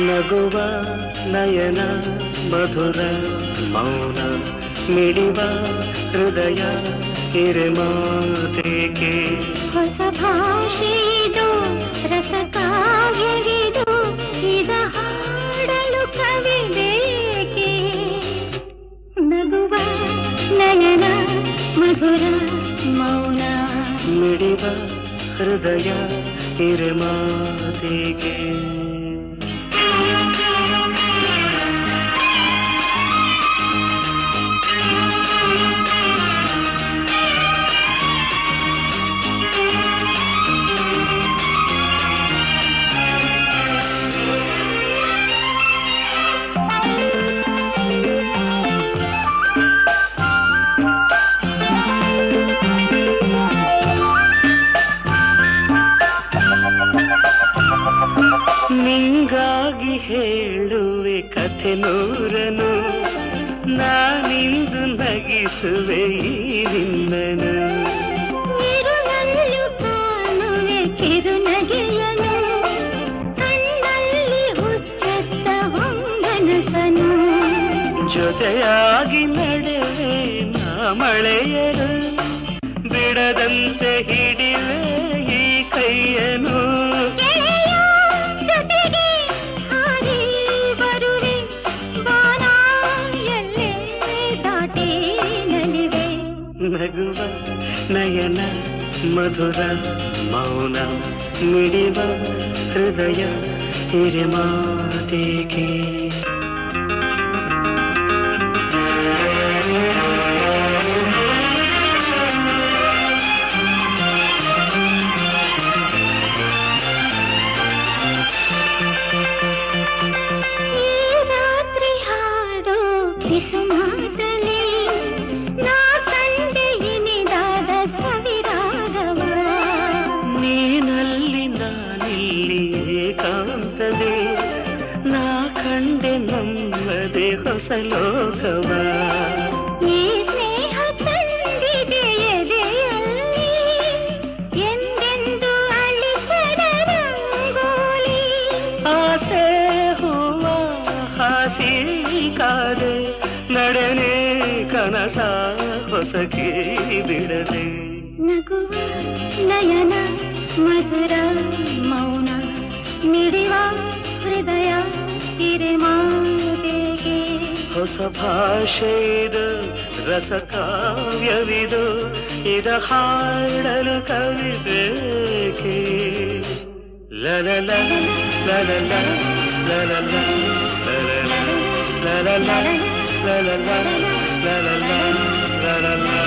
ನಗುವ ನಯನ ಮಧುರ ಮೌನ ಮಿಡಿವ ಹೃದಯ ಹಿರಿಮಾತೆಗೆ ಹೊಸ ಭಾಷೆದು ರಸಕಾವ್ಯವಿದು ಇದ ಹಾಡಲು ಕವಿ ಬೇಕೆ ನಗುವ ನಯನ ಮಧುರ ಮೌನ ಮಿಡಿವ ಹೃದಯ ಹಿರಿಮಾತೆಗೆ ನಿಂಗಾಗಿ ಹೇಳುವೆ ಕಥೆ ನೂರನು ನಾನಿಂದು ನಗಿಸುವೆ ಈ ನಿನ್ನನು ಇರುಳಲ್ಲೂ ಕಾಣುವೆ ಕಿರುನಗೆಯನು ಕಣ್ಣಲ್ಲಿ ಹುಚ್ಚೆತ್ತ ಹೊಂಗನಸನು ಜೊತೆಯಾಗಿ ನಡೆವೆ ನಾ ಮಳೆಯರು ಬಿಡದಂತೆ ಹಿಡಿವೆ ಈ ಕೈಯನು ನಗುವ ನಯನ ಮಧುರ ಮೌನ ಮಿಡಿವ ಹೃದಯ ಹಿರಿಮಾತೆಗೆ ನಾ ಕಂಡೆ ನಮ್ಮದೇ ಹೊಸ ಲೋಕವ ಈ ಸ್ನೇಹ ತಂದಿದೆ ಎದೆಯಲ್ಲಿ ಎಂದೆಂದು ಅಳಿಸದ ರಂಗೋಲಿ ಆಸೆ ಹೂವ ಹಾಸಿ ಕಾದೆ ನಡೆನೆ ಕನಸ ಹೊಸಕಿ ಬಿಡದೆ ನಗುವ ನಯನ ಮಧುರ ಮೌನ ಮಿಡಿವ ಹೃದಯ ಹಿರಿಮಾತೆಗೆ ಹೊಸ ಭಾಷೆದು ರಸಕಾವ್ಯವಿದು ಇದ ಹಾಡಲು ಕವಿ ಬೇಕೆ ಲಲಲ ಲಲಲ ಲಲಲ ಲಲಲ ಲಲಲ ಲಲಲ ಲಲಲ ಲಲಲ